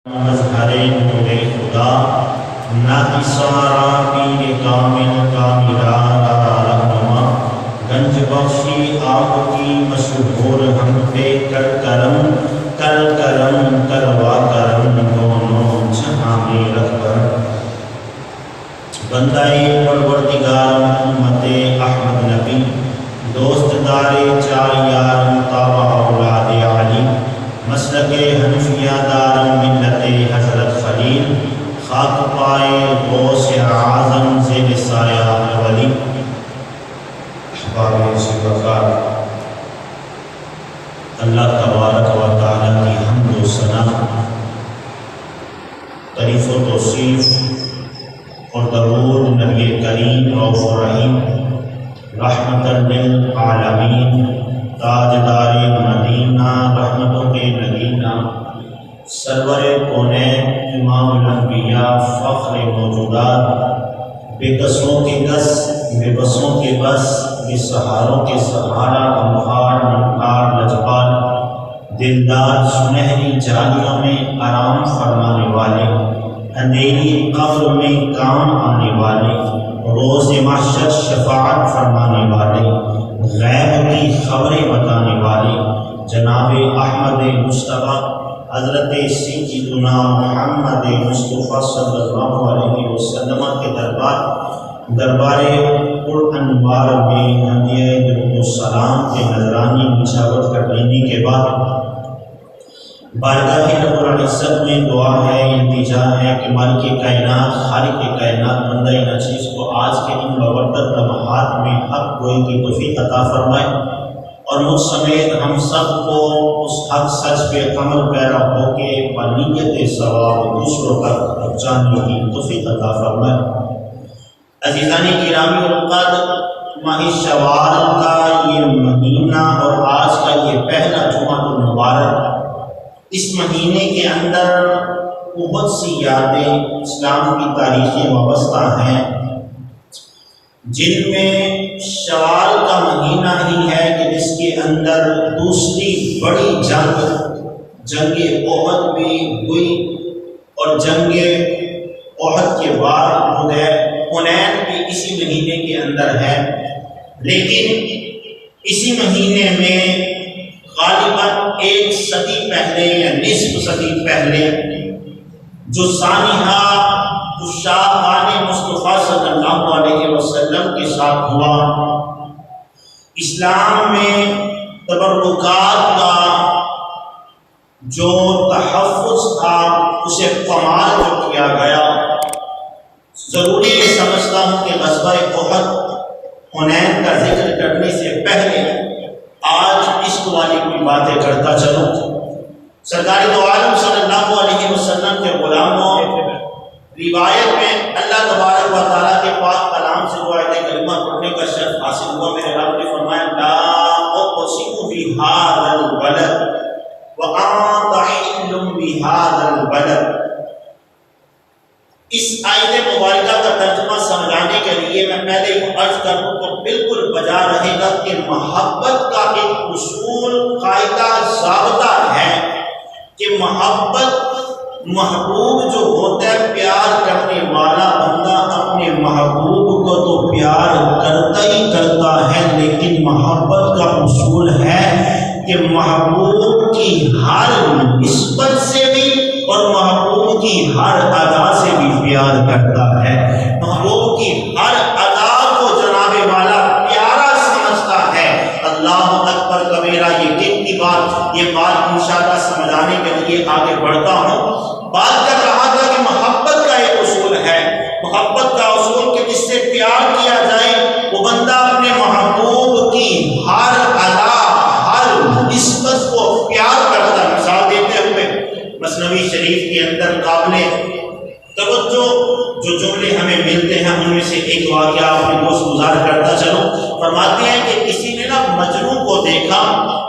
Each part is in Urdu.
مظہر نور خدا نہ سارا پیر کامل کا میرا رہنما گنج بخشی آپ کی مشہور ہم پہ کر کرم کروا کرم دونوں جہاں میں رکھ کر بندائے پروردگار امت احمد نبی دوست دارے چار یار مطابع اولاد علی مسلک حنفیہ دار ملت حضرت خلیل خاک پائے غوث اعظم زیر سایہ ولی احباب سے وقار اللہ تبارک و تعالیٰ کی حمد و ثنا تعریف و توصیف اور درود نبی کریم رؤوف الرحیم رحمت للعالمین تاجدار مدینہ رحمتوں کے نگینہ سرور کونین امام الانبیاء فخر موجودات بے کسوں کے کس بے بسوں کے بس بے سہاروں کے سہارا غمخوار نمکار لجپال دلدار سنہری جالیوں میں آرام فرمانے والے اندھیری قبر میں کام آنے والے روز محشر شفاعت فرمانے والے غیب کی خبریں بتانے والے جناب احمد مصطفیٰ حضرت سیدنا محمد مصطفیٰ صلی اللہ علیہ وسلم کے دربار پرانوار میں ہدیہ درود و سلام کے نذرانی نچھاور کر لینے کے بعد بارگاہ رب العزت میں دعا ہے التجا ہے کہ مالک کائنات خالق کائنات بندہ نچیز کو آج کے ان مبرکت لمحات میں حق گوئی کی توفیق عطا فرمائے اور مجھ سمیت ہم سب کو اس حق سچ پہ عمل پیرا ہو کے بنیت ثواب دوسروں تک پہنچانے کی توفیق عطا فرمائے۔ عزیزانی گرامی اوقات ماہ شوال کا یہ مہینہ اور آج کا یہ پہلا جمعہ المبارک اس مہینے کے اندر بہت سی یادیں اسلام کی تاریخیں وابستہ ہیں جن میں شوال کا مہینہ ہی ہے کہ جس کے اندر دوسری بڑی جنگ احد بھی ہوئی اور جنگ احد کے بعد حنین بھی اسی مہینے کے اندر ہے، لیکن اسی مہینے میں غالباً ایک صدی پہلے یا نصف صدی پہلے جو سانحہ شاہان مصطفیٰ صلی اللہ علیہ وسلم کے ساتھ ہوا، اسلام میں تبرکات کا جو تحفظ تھا اسے پامال جو کیا گیا، ضروری یہ سمجھتا ہوں کہ غزوہ احد حنین کا ذکر کرنے سے پہلے آج عشق والی کوئی باتیں کرتا چلوں۔ سرکار دو عالم صلی اللہ علیہ وسلم کے غلاموں روایت میں اللہ تبارک و تعالیٰ کے پاک کلام سے وہ آیت کریمہ پڑھنے کا شرف حاصل ہوا۔ میرے رب نے فرمایا لا اقسم بہذا البلد وانت حل بہذا البلد۔ اس آیت مبارکہ کا ترجمہ سمجھانے کے لیے میں پہلے ہی عرض کروں تو بالکل بجا رہے گا کہ محبت کا ایک اصول قاعدہ ضابطہ ہے کہ محبت محبوب جو ہوتا ہے پیار کرنے والا بندہ اپنے محبوب کو تو پیار کرتا ہی کرتا ہے، لیکن محبت کا اصول ہے کہ محبوب کی ہر نسبت سے بھی اور محبوب کی ہر ادا سے بھی پیار کرتا ہے، محبوب کی ہر ادا کو جناب والا پیارا سمجھتا ہے۔ اللہ اکبر کبیرہ، یہ دن کی بات، یہ بات انشاءاللہ سمجھانے کے لیے آگے بڑھتا ہوں۔ بات کر رہا تھا کہ محبت کا ایک اصول ہے، محبت کا اصول کہ جس سے پیار کیا جائے وہ بندہ اپنے محبوب کی ہر ادا ہر نسبت کو پیار کرتا ہے۔ مثال دیتے ہوئے مثنوی شریف کے اندر قابل توجہ جو جملے ہمیں ملتے ہیں ان میں سے ایک واقعہ اپنے دوست گزار کرتا چلوں۔ فرماتے ہیں کہ کسی نے نا مجنوں کو دیکھا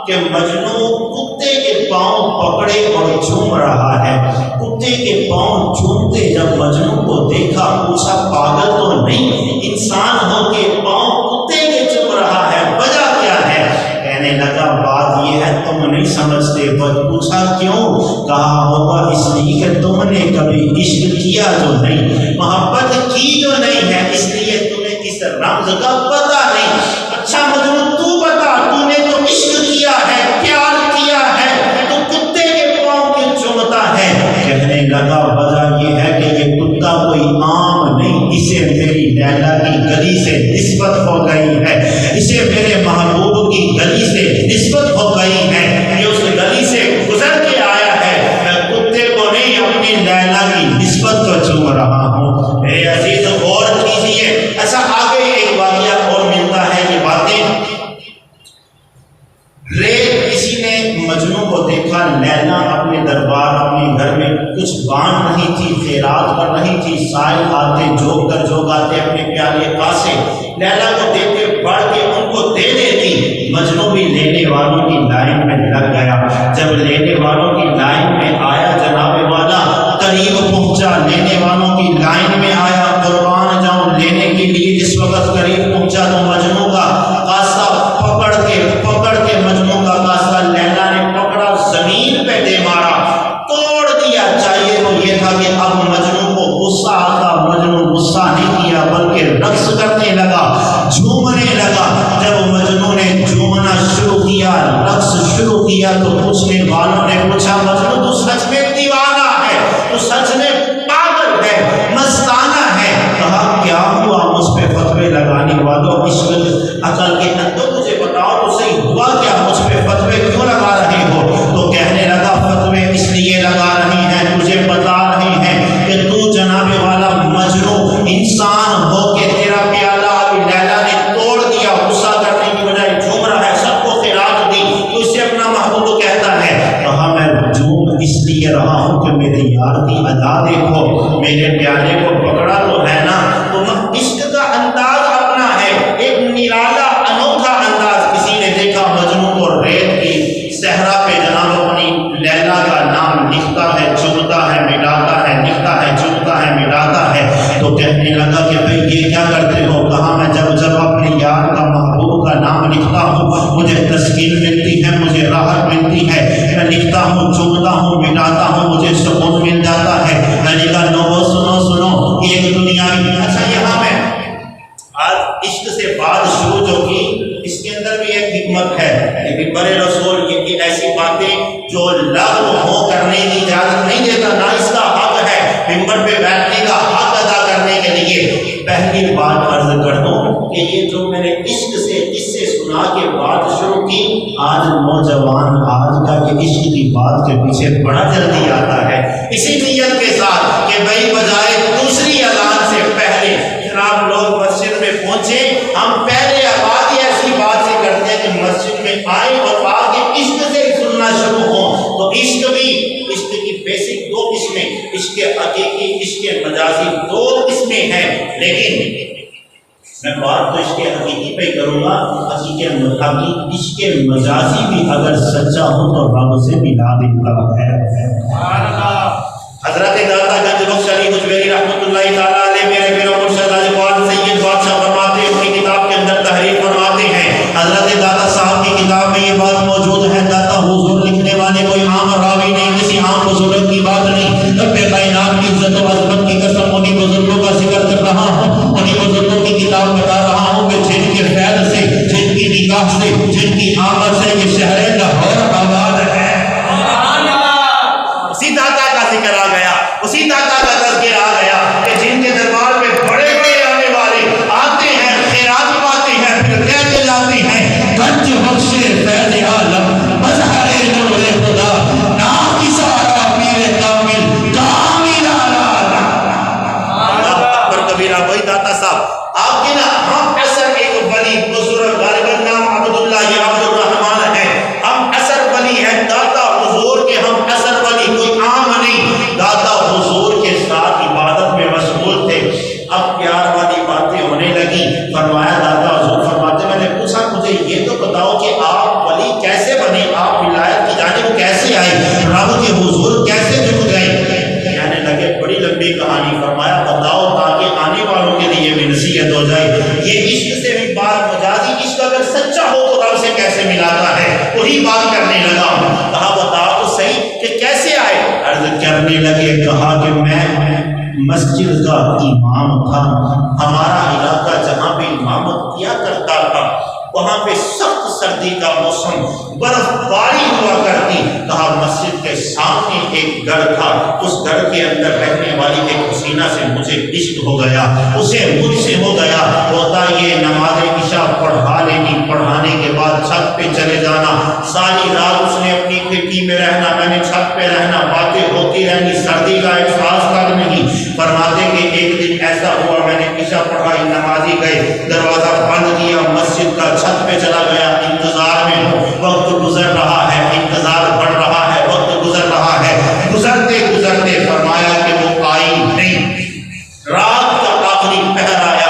کہ مجنوں کتے کے پاؤں پکڑے اور جھوم رہا ہے۔ کتے کے پاؤں جھومتے جب مجنوں کو دیکھا پوچھا پاگل تو نہیں انسان ہو کے پاؤں کتے کے چوم رہا ہے، وجہ کیا ہے؟ کہنے لگا بات یہ ہے تم نہیں سمجھتے۔ پوچھا کیوں؟ کہا ہوگا اس لیے کہ تم نے کبھی عشق کیا جو نہیں، محبت کی جو نہیں ہے، اس لیے تمہیں اس رمز کا پتہ نہیں۔ اچھا مجنون تو بتا، تو نے تو عشق کیا ہے، پیار کیا ہے، تو کتے کے پاؤں کیوں چومتا ہے؟ کہنے لگا وجہ یہ ہے کہ یہ کتا کوئی عام نہیں، اسے میری لیلا کی گلی سے نسبت ہو گئی ہے، اسے میرے محبوب کی گلی سے نسبت ہو گئی ہے، یہ اس گلی سے گزر کے آیا ہے، میں کتے کو نہیں اپنی لیلا کی نسبت کو چوم رہا ہوں۔ میرے عزیز غور کیجئے، ایسا آگے ایک واقعہ اور ملتا ہے، یہ باتیں کسی نے مجنون کو دیکھا، لیلا اپنے دربار اپنے گھر میں کچھ بانٹ نہیں تھی، خیرات پر نہیں تھی، سائل آتے جوگ در جوگ آتے اپنے پیالے کاسے لیلا کو دیتے، بڑھ کے ان کو دے دیتی۔ مجنون بھی لینے والوں کی لائن میں لگ گیا، جب لینے والوں کی لائن میں آیا جناب والا قریب پہنچا، لینے والوں کی لائن میں آیا، قربان جاؤں لینے کے لیے اس وقت قریب پہنچا تو مجنون کا کاسہ پکڑ کے مجنون کا کاسہ لیلا نے پکڑا، زمین پہ دے مارا، توڑ دیا۔ چاہیے تو یہ تھا کہ اب مجنون کو غصہ آتا، مجنون غصہ نہیں کیا بلکہ رقص کرنے لگا، جھومنے لگا۔ جب مجنون نے جھومنا شروع کیا، رقص شروع کیا تو پوچھنے والوں نے پوچھا مجنون تو سچ میں دیوانہ ہے، تو سچ میں پاگل ہے، مستانہ ہے؟ کہا کیا ہوا مجھ پہ فتوے لگانے والوں، عشق عقل کے اندر مجھے بتاؤ تو صحیح ہوا کیا، مجھ پہ فتوے کیوں لگا رہے ہو؟ تو کہنے لگا فتوے اس لیے لگا رہی ہیں، تجھے بتا رہی ہیں کہ تو جناب والا مجنون انسان ہو کے تیرا پیالہ ابھی لیلا نے توڑ دیا، غصہ کرنے کی بجائے جھوم رہا ہے، سب کو خیرات دی، تو اسے اپنا محبوب کہتا ہے۔ کہا میں جھوم اس لیے رہا ہوں کہ میرے یار کی ادا دیکھو، میرے پیالے کو پکڑا تو ہے نا، تو عشق کا انداز اپنا ہے، ایک نرالا انوکھا انداز۔ کسی نے دیکھا مجنون کو ریت کی صحرا پہ جناب اپنی لیلا کا نام لکھتا ہے، چمتا ہے، مٹاتا ہے، لکھتا ہے، چمتا ہے، مٹاتا ہے، تو کہنے لگا کہ بھئی یہ کیا کرتے ہو؟ کہا میں جب اپنے یار کا محبوب کا نام لکھتا ہوں مجھے تسکین ملتی ہے، مجھے راحت ملتی ہے، میں لکھتا ہوں، چمتا ہوں، مٹاتا ہوں، مجھے سکون مل جاتا ہے۔ میں نے کہا نو سنو ایک دنیا میں اچھا یہاں میں آج عشق سے بات شروع جو کی، اس کے اندر بھی ایک حکمت ہے کہ بڑے رسول یہ ایسی باتیں جو لغو ہو کرنے کی اجازت نہیں دیتا، نہ اس کا حق ہے ممبر پہ بیٹھنے کا حق ادا کرنے کے لیے۔ پہلی بات عرض کر دوں کہ یہ جو میں نے عشق سے قصے سنا کے بات شروع کی، آج نوجوان آج کا کہ عشق کی بات کے پیچھے بڑا جلدی آتا ہے، اسی نیت کے ساتھ کہ بھائی بجائے دوسری اذان سے پہلے جناب لوگ مسجد میں پہنچے، ہم پہلے آبادی ایسی بات سے کرتے ہیں کہ مسجد میں آئے اور آگے عشق سے سننا شروع ہوں۔ تو عشق بھی، عشق کی بیسک دو قسمیں، عشق حقیقی، عشق مجازی، دو قسمیں ہیں، لیکن میں بات تو عشق حقیقی پہ کروں گا۔ عشق مجازی بھی اگر سچا ہو تو رب سے ملا دیتا ہے۔ حضرت داتا گنج بخش علی حجویری رحمۃ اللہ تعالیٰ علیہ میرے پیر و مرشد حاجی قوال سید بادشاہ فرماتے ہیں، اپنی کتاب کے اندر تحریر فرماتے ہیں، حضرت داتا صاحب کی کتاب میں یہ بات موجود ہے، داتا حضور لکھنے والے کوئی عام راوی نہیں، کسی عام بزرگ کی بات نہیں، رب کائنات کی عزت و عظمت کی قسم انہی بزرگوں کا ذکر کر رہا ہوں، انہی بزرگوں کی کتاب بتا رہا ہوں کہ جن کے فیض سے، جن کی نگاہ سے، جن کی آمد سے یہ شہر لاہور آباد ہے۔ اسی داتا کا ذکر آ گیا، اسی داتا کا تذکر آ گیا کہ جن کے دربار میں بڑے بڑے آنے والے آتے ہیں، خیرات پاتے ہیں، پھر کہتے جاتے ہیں گنج بخش فیض عالم مظہر نور خدا ناقصارا پیر کامل کامل آلہ۔ پر کبیرہ وہی داتا صاحب آپ کے نا ہم اثر ایک ولی بزرگ غالباً نام عبداللہ یا عبد الرحمن ہے، ہم اثر ولی ہے داتا حضور کے، ہم اثر ولی کوئی عام نہیں، داتا حضور کے ساتھ عبادت میں مشغول تھے۔ اب پیار والی باتیں ہونے لگی، فرمایا داتا حضور فرماتے، میں نے پوچھا مجھے یہ تو بتاؤ کہ آپ ولی کیسے بنے، آپ ولایت کی جانب کیسے آئے، رب کے حضور کیسے جھک گئے؟ کہنے لگے بڑی لمبی کہانی، فرمایا بتاؤ تاکہ آنے والوں کے لیے بھی نصیحت ہو جائے۔ یہ عشق سے بھی بات مجازی عشق اگر سچا ہو تو رب سے کیسے ملاتا ہے، وہی بات کرنے لگا ہوں۔ کہا بتاؤ تو صحیح کہ کیسے آئے؟ عرض کرنے لگے، کہا کہ میں مسجد کا امام تھا، ہمارا علاقہ جہاں پہ امامت کیا کرتا تھا وہاں پہ سخت سردی کا موسم، برف باری ہوا کرتی۔ کہا مسجد کے سامنے ایک گھر تھا، اس گھر کے اندر رہنے والی ایک حسینہ سے مجھے عشق ہو گیا، اسے مجھ سے ہو گیا۔ ہوتا یہ نماز عشاء پڑھا لینی، پڑھانے کے بعد چھت پہ چلے جانا، ساری رات اس نے اپنی کھڑکی میں رہنا، میں نے چھت پہ رہنا، باتیں ہوتی رہنی، سردی کا احساس تک نہیں۔ فرماتے کہ ایک دن ایسا ہوا، میں نے عشاء پڑھائی، نمازی گئے، دروازہ بند کیا، مسجد کا چھت پہ چلا گیا، انتظار میں ہوں، وقت گزر رہا ہے، انتظار بڑھ رہا ہے، وقت گزر رہا ہے، گزرتے گزرتے فرمایا کہ وہ آئی نہیں۔ رات کا آخری پہر آیا،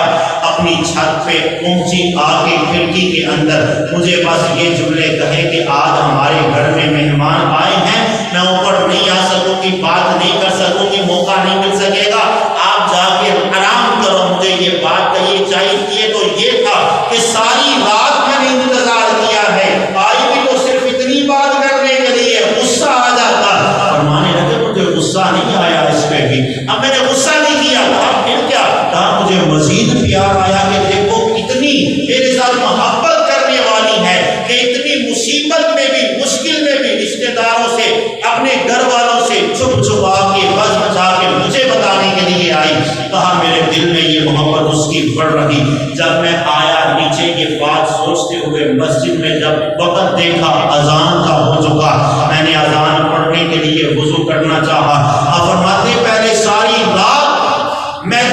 اپنی چھت پہ پہنچی، آ کے کھڑکی کے اندر مجھے بس یہ جملے کہے کہ آج ہمارے گھر میں مہمان آئے ہیں، میں اوپر نہیں آ سکوں گی، بات نہیں کر سکوں گی، موقع نہیں مل سکے گا، آپ جا کے آرام کرو۔ مجھے یہ بات کہی چاہیے تو یہ تھا کہ ساری رات میں نے انتظار کیا ہے، آئی بھی تو صرف اتنی بات کرنے کے لیے، غصہ آ جاتا۔ فرمانے لگے مجھے غصہ نہیں آیا اس پہ بھی، اب میں نے غصہ نہیں کیا، کہا پھر کیا؟ کہا مجھے مزید پیار آیا کہ دیکھو کتنی میرے ساتھ محبت کرنے والی ہے کہ اتنی مصیبت میں بھی، مشکل میں بھی رشتہ داروں سے، اپنے گھر والوں سے چھپ چھپا کے، بز بچا کے مجھے بتانے کے لیے آئی۔ کہا میرے دل میں یہ محبت اس کی بڑھ رہی۔ جب میں آیا نیچے یہ بات سوچتے ہوئے مسجد میں، جب وقت دیکھا اذان کا ہو چکا، میں نے اذان پڑھنے کے لیے وضو کرنا چاہا۔ اب فرماتے پہلے ساری رات میں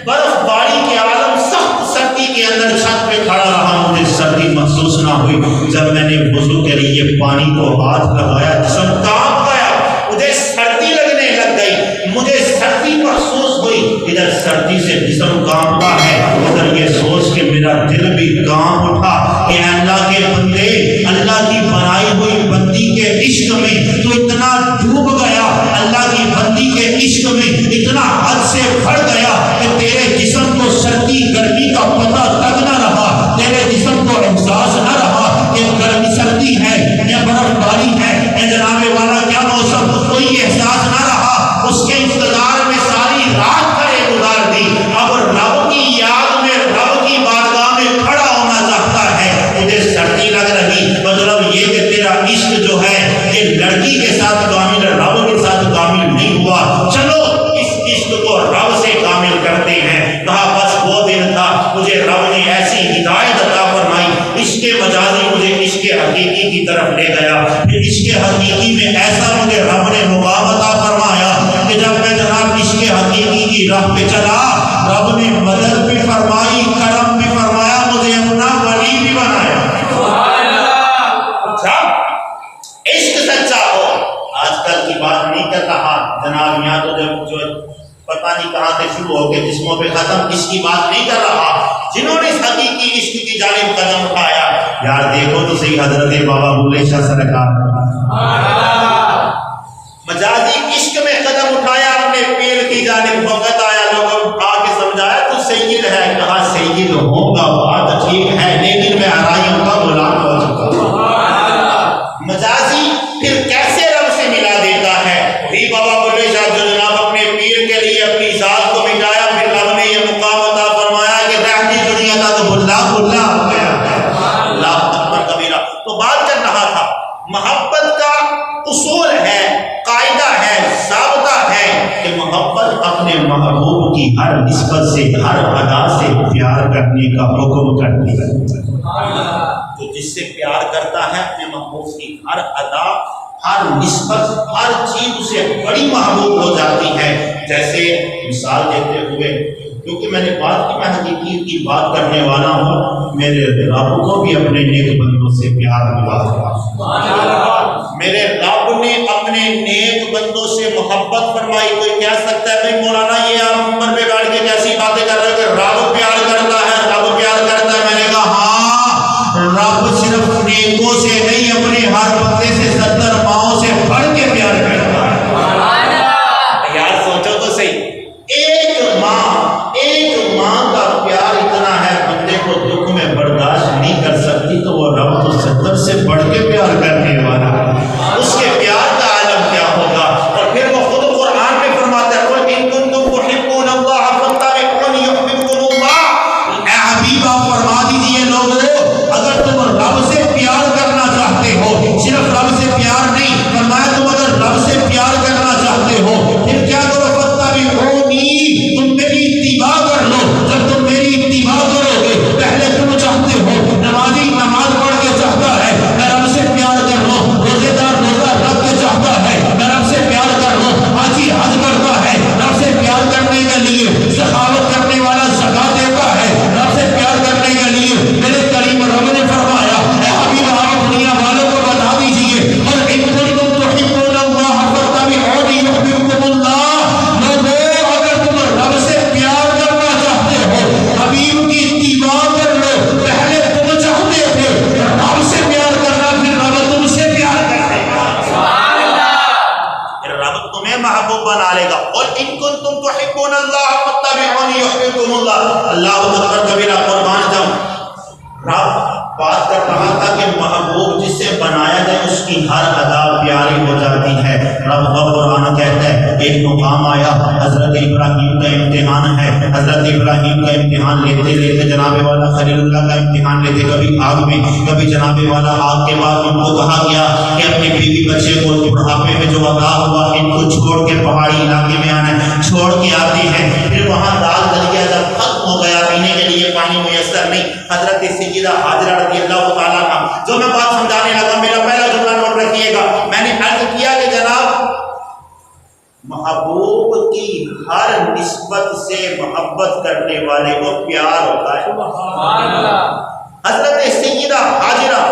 برف باری کے عالم، سخت سردی کے اندر چھت پہ کھڑا رہا، مجھے سردی محسوس نہ ہوئی۔ جب میں نے وضو کے لیے پانی کو ہاتھ لگایا، جسم کانپ گیا، مجھے سردی لگنے لگ گئی، مجھے سردی محسوس ہوئی۔ ادھر سردی سے جسم کانپتا ہے، ادھر یہ سوچ کے میرا دل بھی کانپ اٹھا کہ اللہ کے بندے، اللہ کی بنائی ہوئی بندی کے عشق میں تو اتنا ڈوب گیا، اللہ کی بندی کے عشق میں اتنا حد سے بڑھ گیا کہ تیرے جسم کو سردی گرمی کا پتہ تک نہ رہا، تیرے جسم کو احساس نہ رہا کہ گرمی سردی ہے یا برف باری ہے یا جناب والا کیا موسم، کوئی احساس نہ رہا۔ اس کے انتظار میں ساری رات کھڑے گزار دی۔ اب رب کی یاد میں، رب کی بارگاہ میں کھڑا ہونا چاہتا ہے، مجھے سردی لگ رہی، مطلب یہ کہ تیرا عشق جو ہے یہ لڑکی کے ساتھ کامل، رب کے ساتھ کامل نہیں ہوا، چلو اس عشق کو رب سے کامل کرتے ہیں۔ کہا بس وہ دن تھا، مجھے رب نے ایسی ہدایت عطا فرمائی، عشق مجازی مجھے عشق حقیقی کی طرف لے گیا۔ پھر عشق حقیقی میں ایسا مجھے رب نے مقام عطا فرمایا کہ جب میں جناب عشق حقیقی کی راہ پہ چلا، رب نے مدد بھی فرمائی، کرم بھی فرمایا، مجھے اپنا ولی بھی بنایا۔ عشق سچا ہو، آج کل کی بات نہیں کر رہا جناب، یہاں تو جب جو پتہ نہیں کہاں سے شروع ہو کے جسموں پہ ختم، اس کی بات نہیں کر رہا، جنہوں نے حقیقی عشق کی جانب قدم اٹھایا۔ یار دیکھو تو صحیح حضرت بابا بلے شاہ سرکار مجازی عشق میں قدم اٹھایا، اپنے پیر کی جانب وقت آیا، لوگوں آ کے سمجھایا تو سید ہے، کہا سید ہوگا بات ٹھیک ہے لیکن میں آرائیوں کا غلام ہو چکا ہوں۔ مجازی پھر کیسے رب سے ملا دیتا ہے؟ وہی بابا بلے شاہ جو جناب اپنے پیر کے لیے اپنی ذات کو مٹایا، پھر رب نے یہ مقام عطا فرمایا کہ رہتی دنیا کا تو بھلا بھلا ہو گیا۔ اللہ اکبر کبیرہ۔ تو بات کر رہا تھا، محبت کا اصول ہے، قاعدہ ہے، ضابطہ ہے کہ محبت اپنے محبوب کی ہر نسبت سے، ہر ادا سے پیار کرنے کا حکم کرتی ہے۔ تو جس سے پیار کرتا ہے اپنے محبوب کی ہر ادا، ہر نسبت، ہر چیز اسے بڑی محبوب ہو جاتی ہے۔ جیسے مثال دیتے ہوئے، کیونکہ میں نے بات کی، میں حقیقت کی بات کرنے والا ہوں، میرے رب کو بھی اپنے نیک بندوں سے پیار ملا، میرے رب نے اپنے نیک بندوں سے محبت فرمائی۔ کوئی کہہ سکتا ہے بھائی مولانا یہ آپ عمر پہ بیٹھ کے کیسی باتیں کر رہے ہیں کہ رب پیار کرتا ہے، رب پیار کرتا ہے؟ میں نے کہا ہاں، رب صرف نیکوں سے نہیں، اپنے ہر بندے سے 70 ماؤں سے بڑھ کے پیار کرتا ہے۔ یار سوچو تو صحیح، ایک ماں کا پیار اتنا ہے، بندے کو دکھ میں برداشت نہیں کر سکتی، تو وہ رب تو 70 سے بڑھ کے پیار کرنے والا ہے، اس کے پیار کا عالم کیا ہوگا۔ اور پھر وہ ان کنتم تحبون اللہ فاتبعونی یحببکم اللہ. اللہ اکبر کبیرہ، قربان جاؤں. رب بات کر رہا تھا کہ محبوب جس سے بنایا جائے اس کی ہر ادا پیاری ہو جاتی ہے. رب کا قرآن کہتا ہے ایک مقام آیا، حضرت ابراہیم کا امتحان ہے. حضرت ابراہیم کا امتحان لیتے لیتے جناب والا خلیل اللہ کا امتحان لیتے، کبھی آگ میں کبھی جناب والا آگ کے بعد ان کو کہا گیا کہ اپنے بیوی بچے کو بڑھاپے میں جو عذاب ہوا ان کو چھوڑ کے پہاڑی علاقے میں آنا ہے. چھوڑ کے آتے ہیں، پھر وہاں دال دریا جب ختم ہو گیا، پینے کے لیے پانی میسر نہیں. حضرت سیدہ حاجرہ رضی اللہ تعالیٰ عنہ، جو میں بات سمجھانے لگا میرا پہلا جملہ نوٹ رکھیے گا. میں نے عرض کیا کہ جناب محبوب کی ہر نسبت سے محبت کرنے والے کو پیار ہوتا ہے. حضرت سیدہ حاجرہ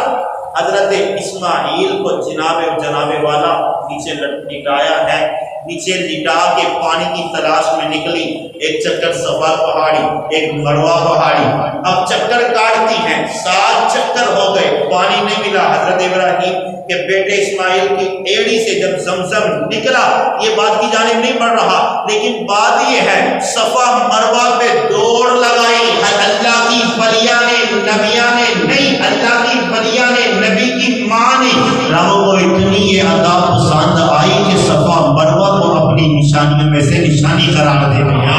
حضرت اسماعیل کو جناب والا نیچے لٹایا ہے. نیچے لٹا کے پانی کی تلاش میں نکلی. ایک چکر صفا پہاڑی، ایک مروہ پہاڑی. اب چکر کاٹتی ہیں، 7 چکر ہو گئے، پانی نہیں ملا. حضرت ابراہیم کے بیٹے اسماعیل کی ایڑی سے جب زمزم نکلا، یہ بات کی جانب نہیں بڑھ رہا، لیکن بات یہ ہے صفا مروہ پہ دوڑ لگائی. اللہ کی ولیاں نے، نبیاں نے نہیں، اللہ کی ولیاں نے، نبی کی ماں نے. رب کو اتنی یہ ادا پسند آئی کہ صفا مروہ کو اپنی نشانیوں میں سے نشانی قرار دے دیا.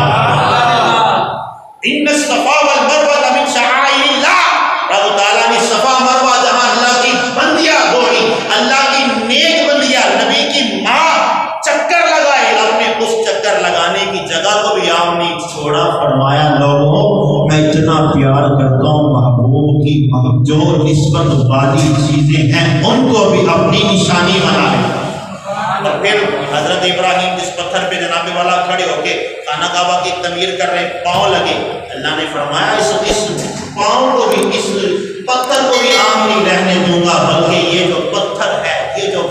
ان الصفا والمروہ من شعائر اللہ. رب تعالیٰ نے صفا مروہ جہاں اللہ کی بندیاں گھوڑی، اللہ کی نیک بندیاں، نبی کی ماں چکر لگائے، رب نے اس چکر لگانے کی جگہ کو بھی آپ نے چھوڑا. فرمایا لوگوں میں اتنا پیار کرتا ہوں محبوب کی، جو نسبت والی چیزیں ہیں ان کو بھی اپنی نشانی بنا لیں. اور پھر حضرت ابراہیم جس پتھر پہ جناب والا کھڑے ہو کے خانہ کعبہ کی تعمیر کر رہے، پاؤں لگے. اللہ نے فرمایا اس پاؤں کو بھی، اس پتھر کو بھی عام نہیں رہنے دوں گا، بلکہ یہ جو پتھر ہے، یہ جو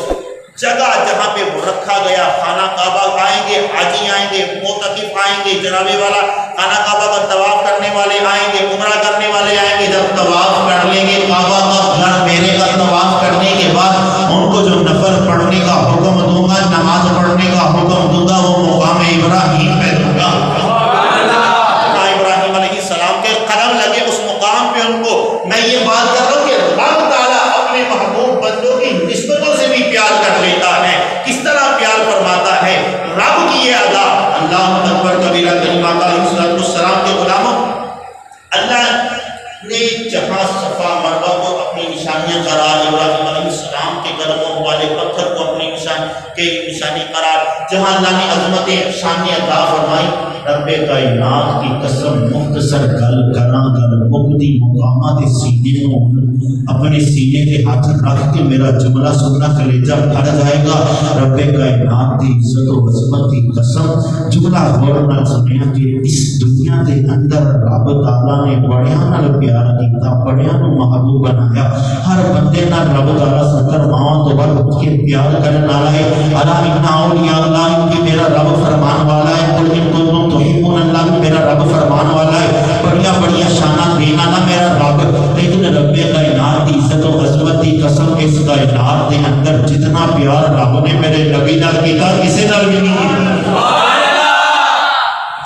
جگہ جہاں پہ وہ رکھا گیا، خانہ کعبہ آئیں گے، حاجی آئیں گے، معتکف آئیں گے، جناب والا خانہ کعبہ کا طواف کرنے والے آئیں گے، عمرہ کرنے والے آئیں گے. جب طواف کر لیں گے کعبہ کا گھر میرے کا طواف کرنے کے بعد ان کو جو نفل پڑھنے کا حکم دوں گا، نماز پڑھنے کا حکم دوں گا، وہ مقام ابراہیم پہ دوں گا. ابراہیم علیہ السلام کے قدم لگے اس مقام پہ ان کو. میں یہ بات کر رہا ہوں کہ رب تعالیٰ اپنے محبوب بندوں کی نسبتوں سے بھی پیار کر لیتا ہے. کس طرح پیار فرماتا ہے رب کی یہ ادا. اللہ اکبر کبیرہ کریمہ علیہ السلام کے غلاموں، اللہ نے جہاں صفا مروہ کو اپنی نشانیاں قرار، ابراہیم علیہ السلام کے قدموں والے پتھر کو اپنی نشانی قرار، جہاں اللہ نے عظمت شان عطا فرمائی. رب کائنات کی قسم، مختصر گل کرنا گل مقدی مقامات سینے کو اپنے سینے کے ہاتھ رکھ کے میرا جملہ سننا کلیجہ بھر جائے گا. رب کائنات کی عزت و عظمت کی قسم، جملہ غور نال سنیا کہ اس دنیا کے اندر رب تعالیٰ نے بڑیاں نال پیار کیتا، بڑیاں نو محبوب بنایا. ہر بندے نال رب تعالیٰ 70 ماؤں تو بڑھ کے پیار کرنے والا ہے. الا ان اولیاء اللہ، ان کی میرا رب فرمان والا ہے. قل ان کنتم تحبون اللہ، میرا رب فرمان والا ہے. بڑیاں بڑیاں شانہ دینا نہ میرا رب، لیکن رب کائنات کی عزت و عظمت کی قسم اس کائنات کے اندر جتنا پیار رب نے میرے نبی نال کیتا کسی نال بھی نہیں.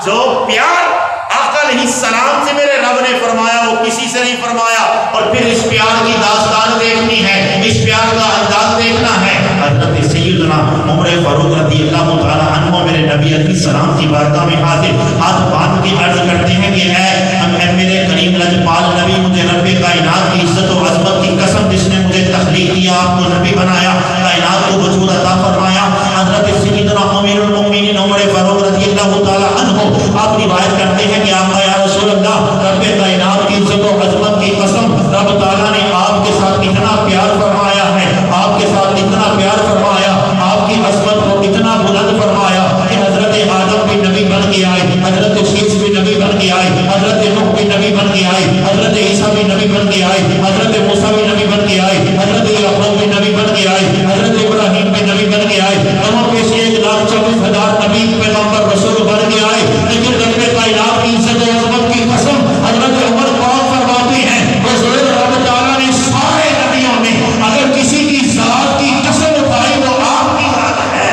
جو پیار آقا علیہ السلام سے میرے رب نے فرمایا وہ کسی سے نہیں فرمایا. اور پھر اس پیار کی داستان دیکھنی ہے، اس پیار کا انداز دیکھنا ہے. حضرت سیدنا عمر فاروق رضی اللہ تعالیٰ عنہ میرے نبی علیہ السلام کی بارگاہ میں حاضر ہاتھ باندھ کے عرض کرتے ہیں کہ اے میرے کریم لجپال نبی، مجھے رب کائنات کی عزت و عظمت کی قسم جس نے مجھے تخلیق کیا، آپ کو نبی بنایا، کائنات کو وجود عطا فرمایا. حضرت سیدنا امیر المؤمنین عمر فاروق رضی اللہ تعالیٰ عنہ آپ روایت کرتے ہیں کہ آقا یا رسول اللہ، رب کائنات کی عزت و عظمت کی قسم رب تعالیٰ نے آپ کے ساتھ اتنا پیار فرمایا ہے، آپ کے ساتھ اتنا پیار فرمایا، آپ کی عظمت کو اتنا بلند فرمایا کہ حضرت آدم بھی نبی بن کے آئے، حضرت شیش بھی نبی بن کے آئے، حضرت نوح بھی نبی بن کے آئے، حضرت عیسیٰ بھی نبی بن کے آئے، حضرت موسیٰ بھی نبی بن کے آئے، حضرت یعقوب بھی نبی بن کے آئے، حضرت ابراہیم بھی نبی بن کے آئے. ہم پیش 1,24,000 نبی پیغمبر رسول بن کے آئے. لیکن رب کائنات کی عزت و عظمت کی قسم حضرت عمر پاک فرماتے ہیں رسول رب تعالیٰ نے سارے نبیوں میں اگر کسی کی ذات کی قسم اٹھائی وہ آپ کی ذات ہے.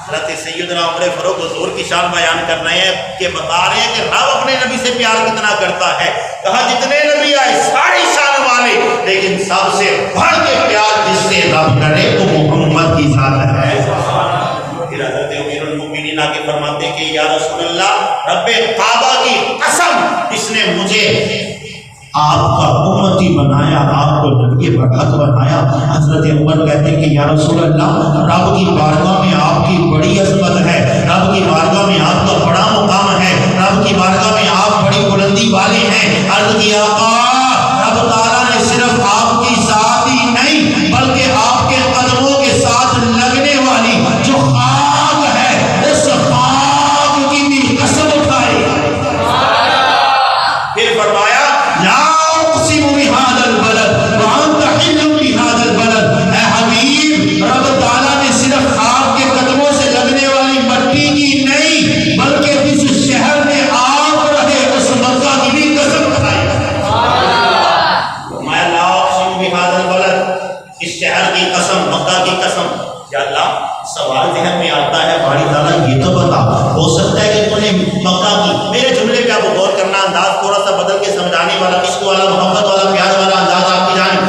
حضرت سیدنا عمر فاروق حضور کی شان بیان کر رہے ہیں کہ بتا رہے ہیں کہ رب اپنے نبی سے پیار کتنا کرتا ہے. کہا جتنے نبی آئے ساری شان والے، لیکن سب سے بڑھ کے پیار جس سے رب کرے وہ محمد کی ذات ہے. پھر حضرت امیر المؤمنین آ کے فرماتے ہیں کہ یا رسول اللہ، رب کعبہ کی قسم، اس نے مجھے آپ کا امتی بنایا، آپ کو نبی برکت بنایا. حضرت عمر کہتے ہیں کہ یا رسول اللہ، رب کی بارگاہ میں آپ کی بڑی عظمت ہے، رب کی بارگاہ میں آپ کا بڑا مقام ہے، رب کی بارگاہ میں آپ بڑی بلندی والے ہیں. عرض کیا آقا، رب تعالیٰ نے صرف آپ کی ذات ہی نہیں بلکہ آپ کے قدموں کے ساتھ لگنے والی جو خاک ہے اس خاک کی بھی قسم اٹھائی. پھر فرمایا لا اقسم بهذا البلد وانت حل بهذا البلد. اے حبیب، رب تعالیٰ نے صرف آپ کے قدموں سے لگنے والی مٹی کی نہیں بلکہ جس شہر میں آپ رہے اس مکہ کی بھی قسم اٹھائی. میں لا اقسم بهذا البلد، اس شہر کی قسم، مکہ کی قسم. یا اللہ، سوال ذہن میں آتا ہے باری تعالیٰ یہ تو بتا، ہو سکتا ہے کہ تو نے مکہ کی، میرے جملے پہ آپ غور کرنا، انداز تھوڑا سا بدل کے سمجھانے والا، عشق والا، محبت والا، پیار والا انداز آپ کی جانب.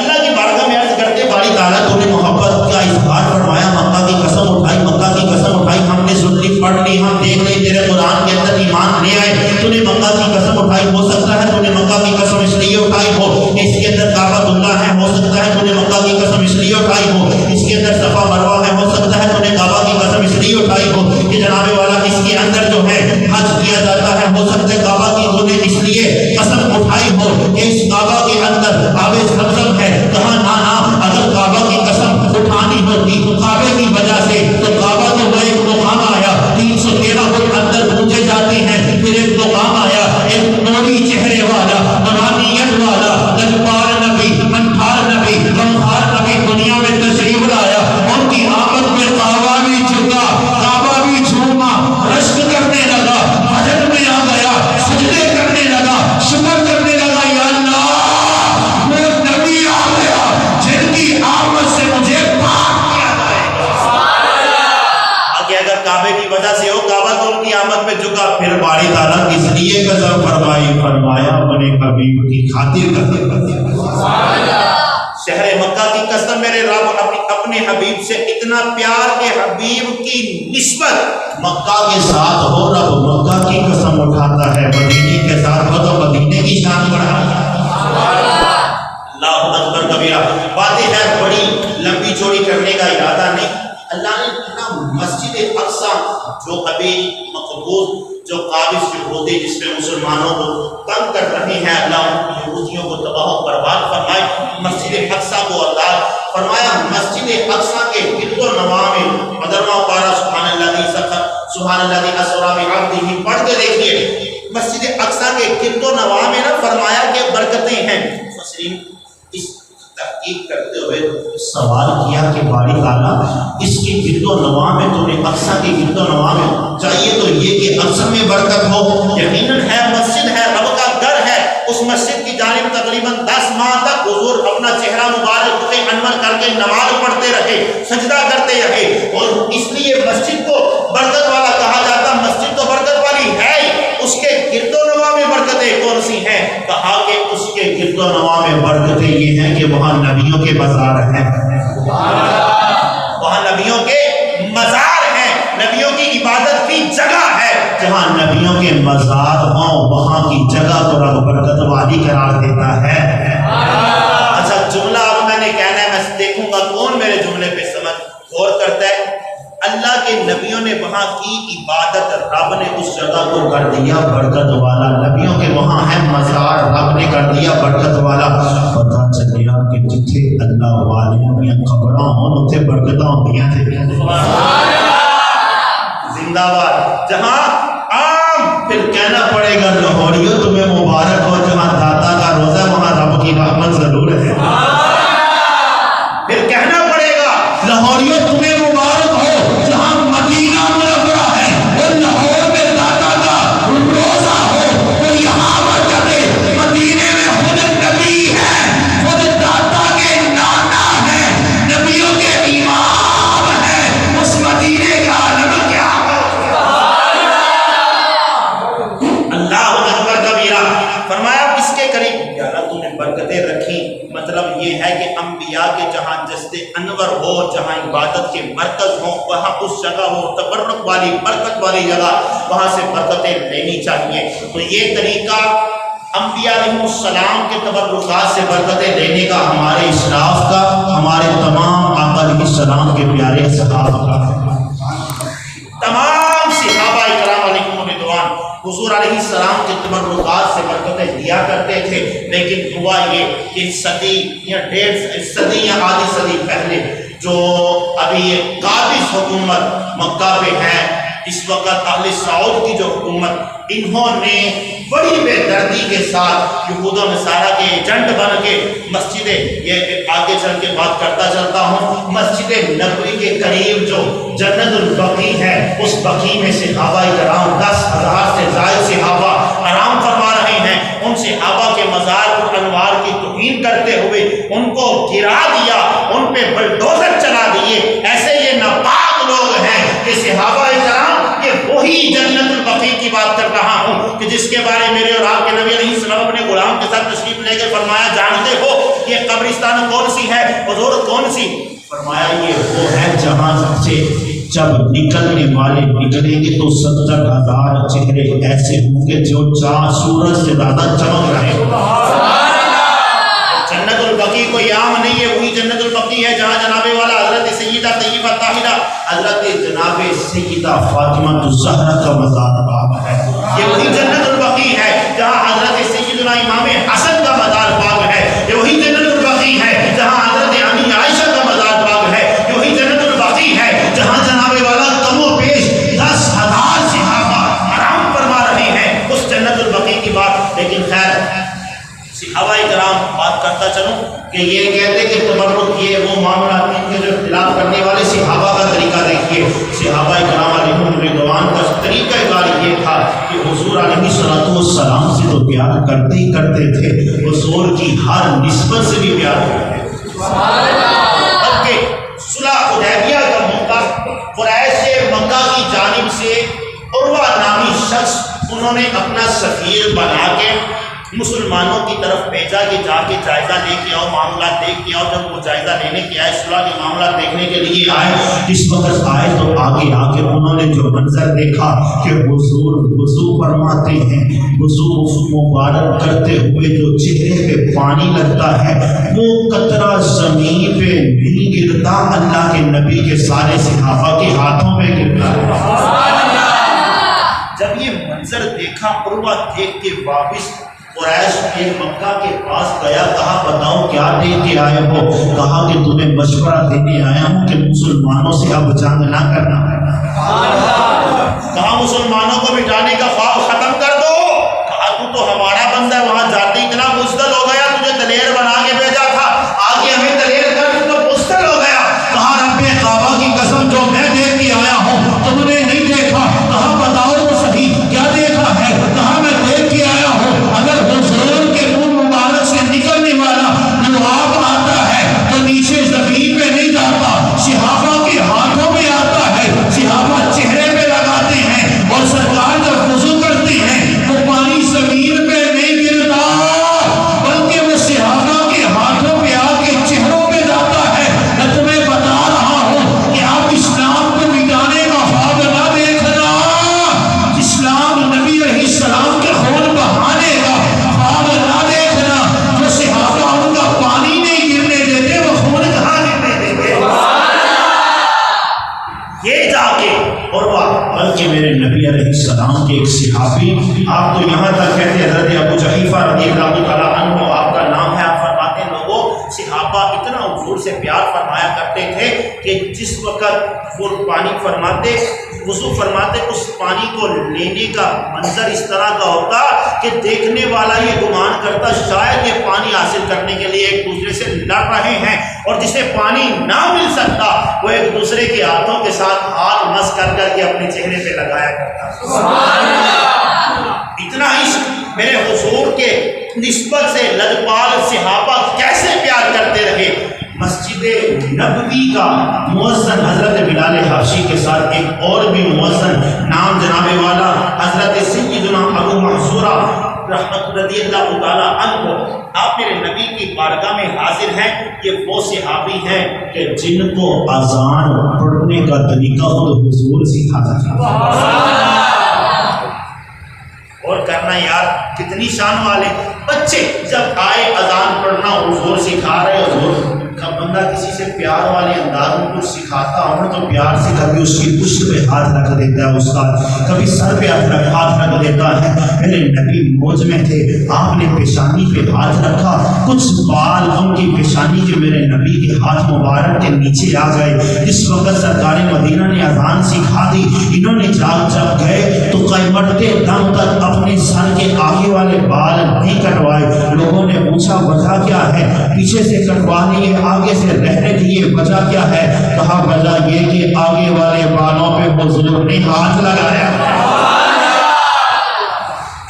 اللہ کی بارگاہ میں عرض کرتے باری تعالیٰ تو نے محبت کا اظہار فرمایا، مکہ کی قسم اٹھائی، مکہ کی قسم اٹھائی. ہم نے سن لی، پڑھ لی، ہم دیکھ لی، تیرے قرآن کے اندر ایمان لے آئے. تو نے مکہ کی قسم اٹھائی، ہو سکتا ہے تو نے مکہ کی قسم اس لیے اٹھائی ہو اس کے اندر کعبۃ اللہ ہے، ہو سکتا ہے تو نے مکہ کی قسم اس لیے اٹھائی ہو اس کے اندر صفا مروہ ہے، ہو سکتا ہے تو نے کعبہ کی قسم اس لیے اٹھائی ہو کہ جناب والا اس کے اندر جو ہے حج کیا جاتا ہے، ہو سکتا ہے کعبہ کی تو نے اس لیے قسم اٹھائی ہو کہ اس کعبہ کے اندر آب زمزم ہے. کہاں نانا، اگر کعبہ کی قسم اٹھانی ہوتی کعبے کی وجہ سے تو کعبہ تو وہ ایک مقام آیا، 313 فٹ اندر پوجے جاتے ہیں. پھر ایک مقام آیا، ایک نوری چہرے والا، نورانیت والا، لجپال نبی، منفار نبی، غمخار نبی دنیا میں تشریف لایا. ان کی آمد میں کعبہ بھی جھکا، کعبہ بھی جھوما، رشک کرنے لگا، بھجن میں آ گیا، سجدے کرنے لگا، شکر کرنے لگا. یا اللہ، وہ نبی آ گیا جن کی آمد سے مجھے پاک کیا جائے گا. آگے اگر کعبے کی وجہ سے ہو، کعبہ تو ان کی آمد میں جھکا. پھر باری تعالیٰ کس لیے قسم فرمائی؟ فرمایا اپنے حبیب کی خاطر قسم. شہر مکہ کی قسم، میرے رب اپنے حبیب سے اتنا پیار کہ حبیب کی نسبت مکہ کے ساتھ ہو، رب مکہ کی قسم اٹھاتا ہے. مدینے کے ساتھ ہو تو مدینے کی شان بڑھاتا ہے. اللہ اکبر کبیرہ. باتیں ہے بڑی لمبی چوڑی کرنے کا ارادہ نہیں. اللہ نے مسجد اقصی جو ابھی مقبوض، جو قابض فروغی جس میں مسلمانوں کو تنگ کر رہے ہیں، اللہ ان یہودیوں کو تباہ و برباد فرمائے. مسجد اقصی کو اللہ فرمایا مسجد اقصی کے گرد و نواح میں مدرمہ پارا سبحان اللہ سخر سبحان اللہ اسرا بعبدہ پڑھ کے دیکھیے. مسجد اقصی کے گرد و نواح میں نہ فرمایا کہ برکتیں ہیں. مفسرین اس تحقیق کرتے ہوئے سوال کیا کہ باری تعالیٰ اس کے گرد و نواح میں تو نے اقصی کے گرد و نواح میں چاہیے تو یہ کہ اقصی میں برکت ہو. یقیناً ہے، مسجد ہے، رب کا گھر ہے. اس مسجد کی جانب تقریباً 10 ماہ تک حضور اپنا چہرہ مبارک پہ انور کر کے نماز پڑھتے رہے، سجدہ کرتے رہے. اور اس لیے مسجد کو برکت والا کہا جاتا. مسجد تو برکت والی ہے ہی، اس کے گرد و نواح میں برکتیں کون سی ہیں؟ کہا کہ اس کے گرد و نواح میں برکتیں یہ ہیں کہ وہاں نبیوں کے مزار ہیں، وہاں نبیوں کے مزار ہیں، نبیوں کی عبادت کی جگہ ہے. جہاں نبیوں کے مزار ہوں وہاں کی جگہ کو رب برکت والی قرار دیتا ہے. اچھا جملہ اب میں نے کہنا ہے، میں دیکھوں گا کون میرے جملے پہ سمجھ غور کرتا ہے. اللہ کے نبیوں نے وہاں کی عبادت، رب نے اس جگہ کو کر دیا برکت والا. نبیوں کے وہاں ہے مزار، رب نے کر دیا برکت والا. پتہ چلیا کہ جتھے اللہ والیاں دیا قبراں ہوں اتنے برکتاں ہوندیاں تھے. زندہ باد. جہاں عام پھر کہنا پڑے گا لاہوریوں تمہیں مبارک ہو، جہاں داتا کا روزہ وہاں رب کی رحمت ضرور ہے. پھر کہنا پڑے گا لاہوریوں تمہیں مبارک ہو، جہاں مدینہ منورہ ہے اور لاہور میں داتا کا روزہ ہو. تو یہاں برکتیں مدینے میں خود نبی ہے، خود داتا کے نانا ہے، نبیوں کے امام ہے. اس مدینے کا علم جہاں جسد انور ہو، جہاں عبادت کے مرکز ہوں، وہاں اس جگہ ہو تبرک والی برکت والی جگہ، وہاں سے برکتیں لینی چاہیے۔ تو یہ طریقہ انبیاء علیہ السلام کے تبرکات سے برکتیں لینے کا، ہمارے اسلاف کا، ہمارے تمام آقا علیہ السلام کے پیارے صحابہ کا، تمام صحابہ کرام علیہم رضوان حضور علیہ السلام کے تبرکات سے برکتیں لیا کرتے تھے۔ لیکن ہوا یہ کہ صدی یا ڈیڑھ صدی یا آدھی صدی پہلے جو ابھی یہ قابض حکومت مکہ پہ ہے، اس وقت اہل سعود کی جو حکومت، انہوں نے بڑی بے دردی کے ساتھ یہود و نصارہ کے ایجنٹ بن کے مسجد، یہ آگے چل کے بات کرتا چلتا ہوں، مسجد نبوی کے قریب جو جنت البقیع ہے، اس بقیع میں صحابہ کرام 10,000 سے زائد صحابہ آرام فرما رہے ہیں۔ ان صحابہ کے مزار پر انوار کی توہین کرتے ہوئے ان کو گرا دیا، ان پہ بلڈوزر چلا دیے۔ ایسے یہ ناپاک لوگ ہیں کہ صحابہ کرام، یہ وہی جنت البقیع کی بات کر رہا ہوں کہ جس کے بارے میرے اور آپ کے نبی علیہ السلام اپنے غلام کے ساتھ تشریف لے کے فرمایا، جانتے ہو یہ قبرستان کون سی ہے؟ حضور کون سی؟ فرمایا یہ وہ ہے جہاں سے جب نکلنے والے نکلیں گے تو 70,000 چہرے ایسے ہوں گے جو چاند سورج سے زیادہ چمک رہے ہیں۔ جنت البقیع کوئی عام نہیں ہے، وہی جنت البقیع ہے جہاں جناب والا حضرت سیدہ طیبہ طاہرہ حضرت جناب سیدہ فاطمہ الزہرا کا مزار پاک ہے۔ یہ وہی جنت البقیع ہے جہاں حضرت سیدنا امام حسن کا مزار پاک ہے۔ یہ وہی جنت البقیع ہے جہاں حضرت امی عائشہ کا مزار پاک ہے۔ یہ وہی جنت البقیع ہے جہاں جناب والا کم و بیش 10,000 صحابہ آرام فرما رہے ہیں۔ اس جنت البقیع کی بات، لیکن خیر صحابہ کرام بات کرتا چلوں کہ یہ کہتے کہ تبرک یہ وہ معاملات ان کے جو اختلاف کرنے والے صحابہ کا طریقہ دیکھیے۔ صحابہ کرام علیہم رضوان کا طریقہ کار یہ تھا کہ حضور علیہ السلام سے تو پیار کرتے ہی کرتے تھے، حضور کی ہر نسبت سے بھی پیار کرتے تھے۔ بلکہ صلح حدیبیہ کا موقع، قریش مکہ کی جانب سے عروہ نامی شخص، انہوں نے اپنا سفیر بنا کے مسلمانوں کی طرف بھیجا کہ جا کے جائزہ لے کے آؤ، معاملات دیکھ کے آؤ۔ جب وہ جائزہ لینے کے آئے، صلح کے معاملات دیکھنے کے لیے آئے، اس وقت آئے تو آگے آ کے انہوں نے جو منظر دیکھا کہ حضور وضو فرماتے ہیں، وضو مبارک کرتے ہوئے جو چہرے پہ پانی لگتا ہے وہ قطرہ زمین پہ نہیں گرتا، اللہ کے نبی کے سارے صحابہ کے ہاتھوں میں گرتا ہے۔ جب یہ منظر دیکھا، عروہ دیکھ کے واپس قریش کے مکہ کے پاس گیا، کہا بتاؤ کیا دے کے آئے ہو؟ کہا کہ تمہیں مشورہ دینے آیا ہوں کہ مسلمانوں سے اب جنگ نہ کرنا۔ کہا مسلمانوں کو مٹانے کا خواب ختم کر دو۔ کہا تو ہمارا بندہ ہے، وہاں جاتے اتنا بزدل ہو گیا، تجھے دلیر بنا کے بھیجا تھا، آگے ہمیں دلیر کر تو بزدل ہو گیا۔ کہا رب کعبہ کی قسم جو میں دیکھ کے آیا ہوں تم نے نہیں دیکھا۔ کہا بتاؤ تو صحیح کیا دیکھا ہے؟ کہا میں دیکھ کے آیا ہوں، اگر حضور کے منہ مبارک سے نکلنے والا لعاب آتا ہے تو نیچے زمین پہ نہیں جاتا، صحابہ کے ہاتھوں میں آتا ہے، صحابہ چہرے پہ لگاتے ہیں، اور سرکار جب وضو کرتے ہیں وہ پانی زمین پہ نہیں گرتا بلکہ وہ صحابہ کے ہاتھوں پہ آ کے چہروں پہ جاتا ہے۔ میں تمہیں بتا رہا ہوں کہ آپ اسلام کو مٹانے کا خواب نہ دیکھنا، اسلام نبی علیہ السلام کے خون بہانے کا خواب نہ دیکھنا۔ جو صحابہ ان کا پانی نہیں گرنے دیتے وہ خون کہاں گرنے دیتے؟ یہ جا کے عروہ، بلکہ میرے نبی علیہ السلام کے ایک صحابی، آپ تو یہاں تک کہتے حضرت ابو جحیفہ رضی اللہ تعالیٰ عنہ آپ کا نام ہے، آپ فرماتے ہیں لوگوں صحابہ اتنا حضور سے پیار فرمایا کرتے تھے کہ جس وقت وہ پانی فرماتے، وضو فرماتے، اس پانی کو لینے کا منظر اس طرح کا ہوتا کہ دیکھنے والا یہ گمان کرتا شاید یہ پانی حاصل کرنے کے لیے ایک دوسرے سے لڑ رہے ہیں، اور جسے پانی نہ مل سکتا وہ ایک دوسرے کے ہاتھوں کے ساتھ ہاتھ مس کر کر کے اپنے چہرے پہ لگایا کرتا۔ اتنا عشق میرے حضور کے نسبت سے لجپال صحابہ کیسے پیار کرتے رہے۔ مسجد نبوی کا مؤذن حضرت بلال حبشی کے ساتھ ایک اور بھی مؤذن، نام جناب والا حضرت سیدنا ابو محذورہ رحمت رضی اللہ تعالیٰ عنہ، آپ میرے نبی کی بارگاہ میں حاضر ہیں. یہ وہ صحابی ہیں کہ جن کو اذان پڑھنے کا طریقہ خود حضور سکھاتا تھا. اور کرنا یار کتنی شان والے بچے جب آئے اذان پڑھنا حضور سکھا رہے. حضور کا بندہ کسی سے پیار والے انداز میں کچھ سکھاتا ہو نا تو پیار سے کبھی اس کی پشت پہ ہاتھ رکھ دیتا ہے استاد، کبھی سر پہ ہاتھ رکھ دیتا ہے. میرے نبی موج میں تھے، آپ نے پیشانی پہ ہاتھ رکھا، کچھ بال ان کی پیشانی کے میرے نبی کے ہاتھ مبارک کے نیچے آ گئے. اس وقت سرکار مدینہ نے اذان سکھا دی. انہوں نے جب گئے تو قیامت دم تک اپنے سر کے آگے والے بال نہیں کٹوائے. لوگوں نے پوچھا وجہ کیا ہے؟ پیچھے سے کٹوا لیے، آگے سے رہنے دیے، وجہ کیا ہے؟ کہا وجہ یہ کہ آگے والے بالوں پہ حضور نے ہاتھ لگایا.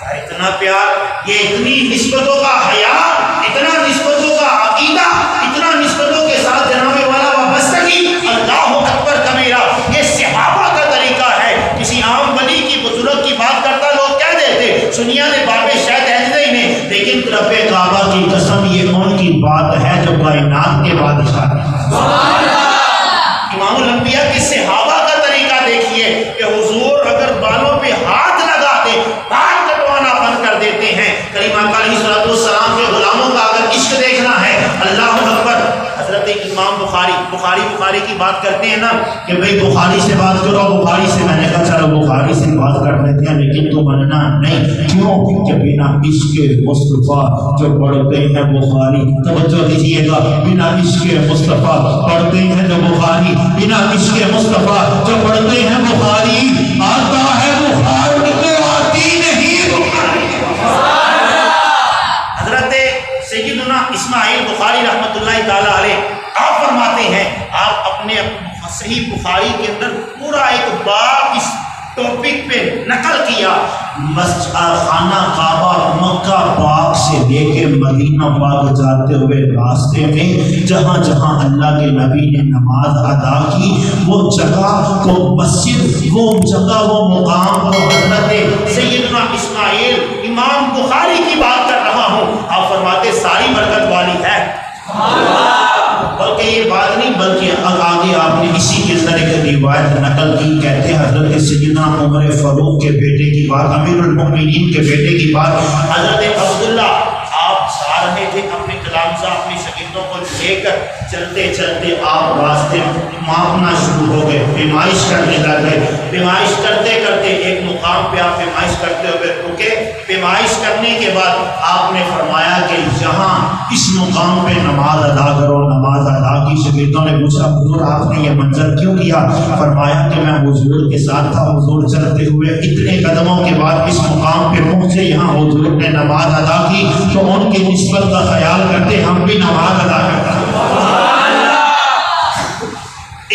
اتنا پیار، یہ اتنی نسبتوں کا حیا، اتنا نسبتوں کا عقیدہ، اتنا نسبتوں کے ساتھ جناب والا وابستگی. اللہ اکبر کبیرہ. یہ صحابہ کا طریقہ ہے. کسی عام ولی کی بزرگ کی بات کرتا لوگ کہہ دیتے سنیا نے باب شاید ایسے ہی نہیں، لیکن رب کعبہ کی قسم یہ ان کی بات ہے جو کائنات کے بادشاہ ہیں. امام الانبیاء کے صحابہ کا طریقہ دیکھیے کہ حضور اگر بالوں پہ ہاتھ لگاتے، بال کٹوانا بند کر دیتے ہیں. کریم آقا علیہ الصلوۃ والسلام کے غلاموں کا اگر عشق دیکھنا ہے، اللہ اکبر. حضرت امام بخاری کی بات کرتے ہیں نا کہ بھئی بخاری سے بات کرو، بخاری سے. میں نے کہا چلو بخاری سے بات کر لیتے ہیں، لیکن تو مننا نہیں. کیوں کہ بنا عشق مصطفیٰ جو پڑھتے ہیں بخاری، توجہ دیجیے گا، بنا عشق مصطفیٰ پڑھتے ہیں جو بخاری، بنا عشق مصطفیٰ جو پڑھتے ہیں بخاری، آتا ہے بخار کو آتی نہیں بخاری. حضرت سیدنا اسماعیل بخاری رحمۃ اللہ تعالیٰ علیہ آپ فرماتے ہیں، آپ اپنے صحیح بخاری کے اندر پورا ایک باب اس ٹاپک پہ نقل کیا. خانہ کعبہ مکہ پاک سے لے کے مدینہ پاک جاتے ہوئے راستے میں جہاں جہاں اللہ کے نبی نے نماز ادا کی، وہ جگہ کو مسجد، وہ جگہ، وہ مقام کو حضرت سیدنا اسماعیل امام بخاری کی بات کر رہا ہوں. آپ فرماتے ساری برکت والی ہے. بلکہ یہ بات نہیں، بلکہ آگے آپ نے اسی کے اندر ایک روایت نقل کی. کہتے ہیں حضرت سیدنا عمر فاروق کے بیٹے کی بات، امیر المؤمنین کے بیٹے کی بات. حضرت عبداللہ آپ جا رہے تھے اپنے کلام سے اپنے شاگردوں کو لے کر، چلتے چلتے آپ راستے مانگنا شروع ہو گئے، پیمائش کرنے لگ گئے. پیمائش کرتے کرتے ایک مقام پہ آپ پیمائش کرتے ہوئے رکے. پیمائش کرنے کے بعد آپ نے فرمایا کہ یہاں اس مقام پہ نماز ادا کرو. نماز ادا کی. شاگردوں نے پوچھا حضور آپ نے یہ منظر کیوں کیا؟ فرمایا کہ میں حضور کے ساتھ تھا. حضور چلتے ہوئے اتنے قدموں کے بعد اس مقام پہ پہنچے، یہاں حضور نے نماز ادا کی تو ان کی نسبت کا خیال کرتے ہم بھی نماز ادا کرتے ہیں.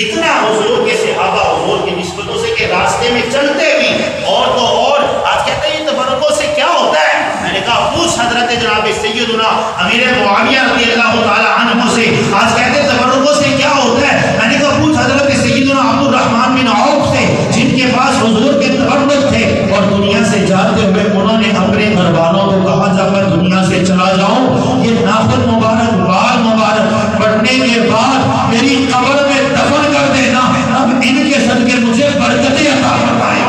اتنا حضور کے صحابہ حضور کی نسبتوں سے کہ راستے میں چلتے بھی اور تو اور. آج کہتے ہیں تبرکوں سے کیا ہوتا ہے؟ میں نے کہا پوچھ حضرت جناب سیدنا امیر معاویہ رضی اللہ تعالی عنہ سے. آج کہتے ہیں تبرکوں سے کیا ہوتا ہے؟ میں نے کہا پوچھ حضرت سیدنا عبد الرحمن بن عوف سے، جن کے پاس حضور کے تبرک تھے اور دنیا سے جاتے ہوئے انہوں نے اپنے گھر والوں کو کہا جب میں دنیا سے چلا جاؤں یہ ناخن مبارک، بال مبارک پڑھنے کے بعد میری قبر میں دفن کر دینا، اب ان کے صدقے مجھے برکتیں عطا فرمائے.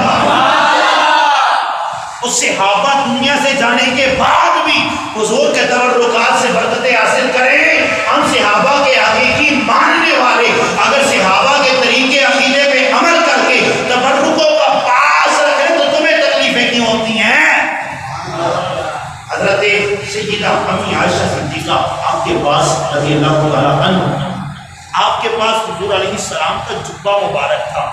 اس صحابہ دنیا سے جانے کے بعد بھی حضور کے تبرکات سے برکتیں حاصل کریں. ہم صحابہ کے حقیقی ماننے والے اگر صحابہ کے طریقے عقیدے پہ عمل کر کے تبرکوں کا پاس رکھیں تو تمہیں تکلیفیں کیوں ہوتی ہیں؟ حضرت سیدہ امی عائشہ صدیقہ آپ کے پاس رضی اللہ تعالیٰ عنہ، آپ کے پاس حضور علیہ السلام کا جبہ مبارک تھا.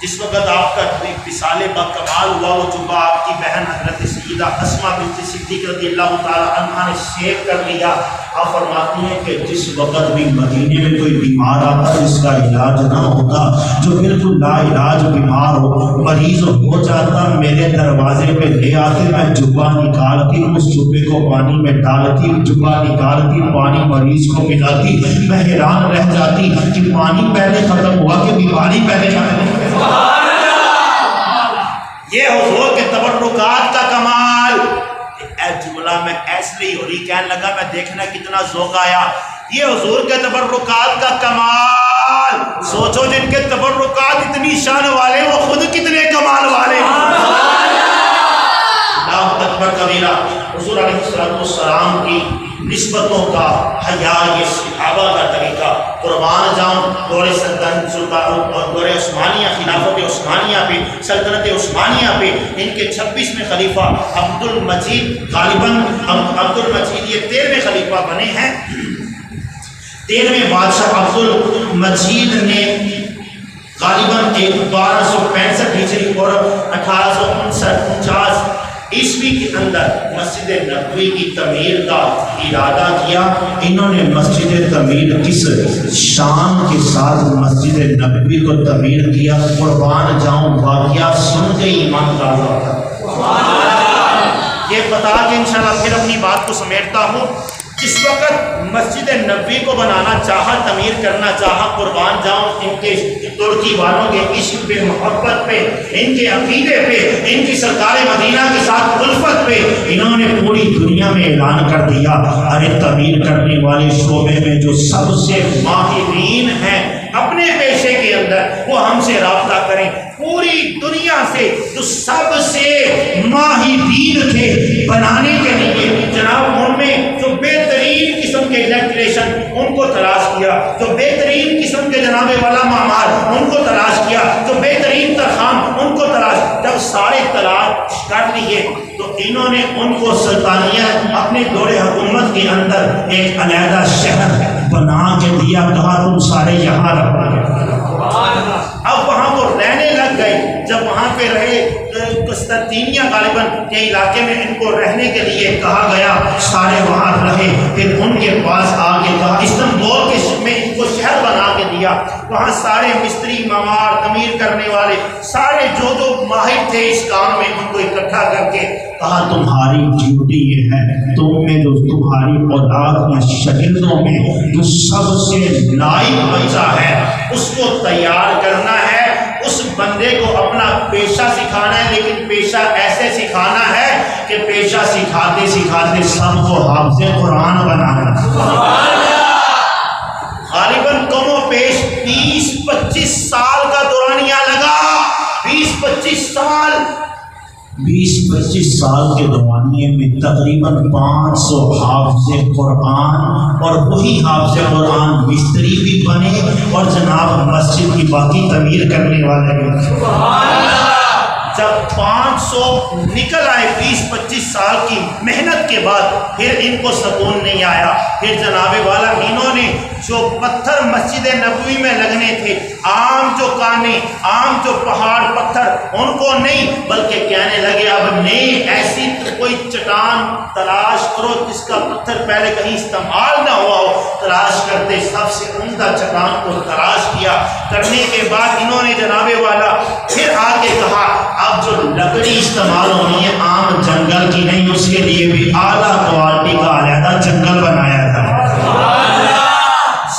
جس وقت آپ کا وصال با کمال ہوا وہ جبہ آپ کی بہن حضرت سیدہ اسماء بنت صدیق رضی اللہ تعالی عنہا نے شیئر کر لیا. آپ فرماتی ہیں کہ جس وقت بھی مدینے میں کوئی بیمار آتا جس کا علاج نہ ہوتا، جو بالکل لا علاج بیمار ہو، مریض ہو جاتا، میرے دروازے پہ لے آتے، میں جبہ نکالتی، اس جبے کو پانی میں ڈالتی، جبہ نکالتی، پانی مریض کو پلاتی. میں حیران رہ جاتی کہ پانی پہلے ختم ہوا کہ بیماری پہلے ختم ہوا. یہ حضور کے تبرکات کا کمال. اللہ میں ایسے ہی ہو رہی، کہنے لگا میں دیکھنا کتنا ذوق آیا، یہ حضور کے تبرکات کا کمال، سوچو جن کے تبرکات اتنی شان والے وہ خود کتنے کمال والے ہیں۔ اللہ اکبر کبیرہ، حضور علیہ السلام کی نسبتوں کا حیا، یہ صحابہ کا طریقہ، قربان جاؤں دور سلطنت دور عثمانیہ، خلافت عثمانیہ پہ، سلطنت عثمانیہ پہ ان کے 26ویں خلیفہ عبد المجید، غالباً عبد المجید یہ 13ویں خلیفہ بنے ہیں۔ 13ویں بادشاہ عبد المجید نے غالباً 1265 ہجری اور 1849 عیسوی کے اندر مسجد نبوی کی تعمیر کا ارادہ کیا۔ انہوں نے مسجد تعمیر کس شان کے ساتھ مسجد نبوی کو تعمیر کیا، قربان جاؤں واقعہ سن کے ایمان تازہ ہوتا ہے۔ یہ بتا کے انشاءاللہ پھر اپنی بات کو سمیٹتا ہوں۔ جس وقت مسجد نبوی کو بنانا چاہا، تعمیر کرنا چاہا، قربان جاؤں ان کے ترکی والوں کے عشق پہ، محبت پہ، ان کے عقیدے پہ، ان کی سرکار مدینہ کے ساتھ الفت پہ، انہوں نے پوری دنیا میں اعلان کر دیا، ارے تعمیر کرنے والے شعبے میں جو سب سے ماہرین ہیں اپنے پیشے کے اندر وہ ہم سے رابطہ کریں۔ پوری دنیا سے جو سب سے ماہرین تھے بنانے کے لیے، جناب ان میں جو بہترین قسم کے الیکٹریشن ان کو تلاش کیا، جو بہترین قسم کے جناب والا معمار ان کو تلاش کیا، جو بہترین ترخان ان کو تلاش، جب سارے تلاش کر لیے تو انہوں نے ان کو سلطانیہ اپنے دور حکومت کے اندر ایک علیحدہ شہر بنا کے دیا، کہا تم سارے یہاں رہو گے۔ اب وہاں وہ رہنے لگ گئے، جب وہاں پہ رہے قسطنطینیہ غالباً کے علاقے میں ان کو رہنے کے لیے کہا گیا، سارے وہاں رہے۔ پھر ان کے پاس آگے کہا استنبول کے میں ان کو شہر بنا کے دیا، وہاں سارے مستری، معمار، تعمیر کرنے والے سارے جو ماہر تھے اس کام میں ان کو اکٹھا کر کے کہا تمہاری ڈیوٹی یہ ہے، تم میں جو تمہاری اولاد یا شاگردوں میں جو سب سے لائق بچہ ہے اس کو تیار کرنا ہے، اس بندے کو اپنا پیشہ سکھانا ہے، لیکن پیشہ ایسے سکھانا ہے کہ پیشہ سکھاتے سکھاتے سب کو حافظ قرآن بنانا۔ غالباً کم و بیش 20-25 سال کا دورانیہ لگا، 20-25 سال کے دورانیے میں تقریباً 500 حافظ قرآن، اور وہی حافظ قرآن مستری بھی بنے اور جناب مسجد کی باقی تعمیر کرنے والے بھی۔ جب 500 نکل آئے 20-25 سال کی محنت کے بعد، پھر ان کو سکون نہیں آیا۔ پھر جناب والا انہوں نے جو پتھر مسجد نبوی میں لگنے تھے، عام جو کانے، عام جو پہاڑ پتھر، ان کو نہیں، بلکہ کہنے لگے اب نہیں، ایسی کوئی چٹان تلاش کرو جس کا پتھر پہلے کہیں استعمال نہ ہوا ہو۔ تلاش کرتے سب سے عمدہ چٹان کو تلاش کیا، کرنے کے بعد انہوں نے جناب والا پھر آ کے کہا اب جو لکڑی استعمال ہونی ہے عام جنگل کی نہیں، اس کے لیے بھی اعلیٰ کوالٹی کا علیحدہ جنگل بنایا تھا۔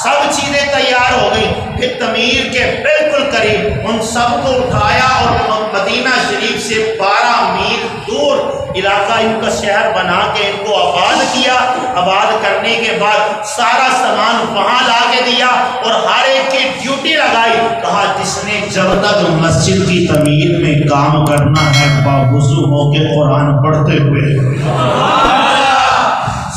سب چیزیں تیار ہو گئی، پھر تعمیر کے بالکل قریب ان سب کو اٹھایا اور مدینہ شریف سے 12 میل دور علاقہ ان کا شہر بنا کے ان کو آباد کیا۔ آباد کرنے کے بعد سارا سامان وہاں لا کے دیا اور ہر ایک کی ڈیوٹی لگائی، کہا جس نے جب تک مسجد کی تعمیر میں کام کرنا ہے باوضو ہو کے قرآن پڑھتے ہوئے،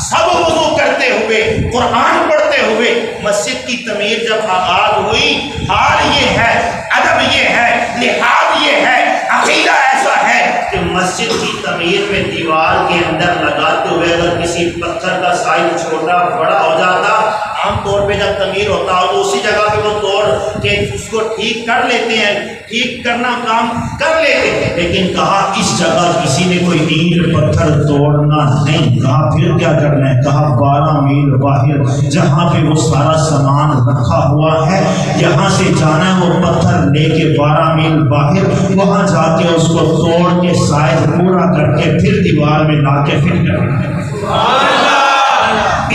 سب وضو کرتے ہوئے، قرآن پڑھتے ہوئے مسجد کی تعمیر جب آغاز ہوئی، حال یہ ہے، ادب یہ ہے، لحاظ یہ ہے، عقیدہ ایسا ہے کہ مسجد کی تعمیر میں دیوار کے اندر لگاتے ہوئے اگر کسی پتھر کا سائز چھوٹا بڑا ہو جاتا، عام طور پہ جب تعمیر ہوتا ہو تو اسی جگہ پہ وہ توڑ کے اس کو ٹھیک کر لیتے ہیں، ٹھیک کرنا کام کر لیتے ہیں، لیکن کہا اس جگہ کسی نے کوئی اینٹ پتھر توڑنا نہیں۔ کہا پھر کیا کرنا ہے؟ کہا 12 میل باہر جہاں پہ وہ سارا سامان رکھا ہوا ہے، یہاں سے جانا ہے، وہ پتھر لے کے 12 میل باہر وہاں جا کے اس کو توڑ کے سائز پورا کر کے پھر دیوار میں لا کے فٹ کرنا ہے۔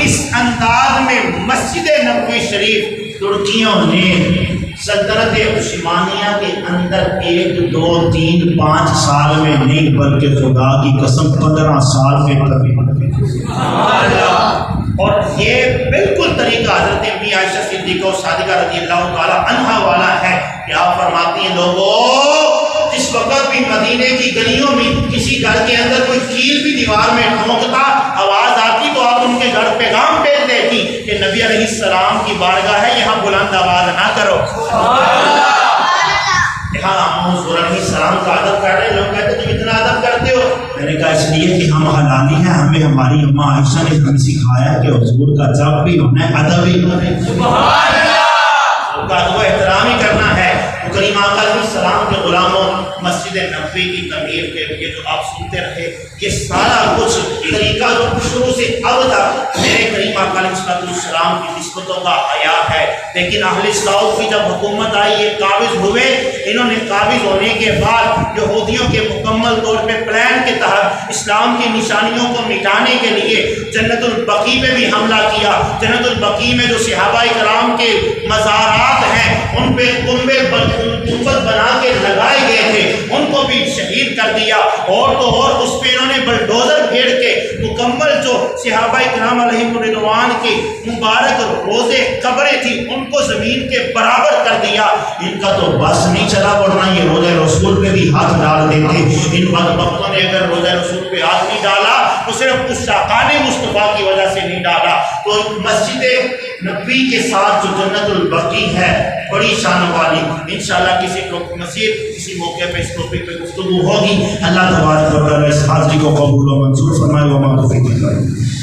اس انداز میں مسجد نبوی شریف ترکیوں نے سلطنت عثمانیہ کے اندر 1 2 3 5 سال میں نہیں بلکہ خدا کی قسم 15 سال میں ترقی، اور یہ بالکل طریقہ حضرت امی عائشہ صدیقہ صادقہ رضی اللہ تعالی عنہا والا ہے کہ آپ فرماتی ہیں لوگوں، جس وقت بھی مدینے کی گلیوں میں کسی گھر کے اندر کوئی کیل بھی دیوار میں ٹھونکتا آواز آتی تو آپ ان کے گھر پیغام بھیج دیتی کہ نبی علیہ السلام کی بارگاہ ہے، یہاں بلند آواز نہ کرو۔ یہاں حضور علیہ السلام کا ادب کر رہے، لوگ کہتے تم اتنا ادب کرتے ہو۔ میں نے کہا اس لیے کہ ہم حلالی ہیں، ہمیں ہماری اماں عائشہ نے ہمیں سکھایا کہ حضور کا جب بھی ہونا ہے ادب ہی ہونا ہے، سبحان اللہ، ان کا ادب و احترام ہی کرنا ہے۔ تو کریم آقا علیہ السلام کے غلاموں، مسجد نبوی کی تعمیر کے لیے جو آپ سنتے رہے، یہ سارا کچھ طریقہ جو شروع سے اب تک میرے کریم آقا علیہ السلام کی نسبتوں کا حیا ہے۔ لیکن اہل سعود کی جب حکومت آئی، یہ قابض ہوئے، انہوں نے قابض ہونے کے بعد یہودیوں کے مکمل طور پہ پلان کے تحت اسلام کی نشانیوں کو مٹانے کے لیے جنت البقیع پہ بھی حملہ کیا۔ جنت البقیع میں جو صحابہ کرام کے مزارات ہیں ان پہ گنبد بنا کے لگائے گئے تھے، ان کو بھی شہید کر دیا، اور تو اور اس پہ انہوں نے بلڈوزر پھیڑ کے مکمل جو صحابہ کرام علیہم رضوان کی مبارک روزے قبریں تھی ان کو زمین کے برابر کر دیا۔ ان کا تو بس نہیں چلا، ورنہ یہ روزہ رسول پہ بھی ہاتھ ڈال دیتے۔ ان بدبختوں نے اگر روزہ رسول پہ ہاتھ نہیں ڈالا تو صرف اس شاقان مصطفیٰ کی وجہ سے نہیں ڈالا۔ تو مسجد نبوی کے ساتھ جو جنت البقیع ہے بڑی شان والی، انشاءاللہ کسی موقع پہ اس ٹاپک پہ گفتگو ہوگی۔ اللہ تبارک و تعالی اس حاضری کو قبول و منظور فرمائے، وما توفیق الا باللہ۔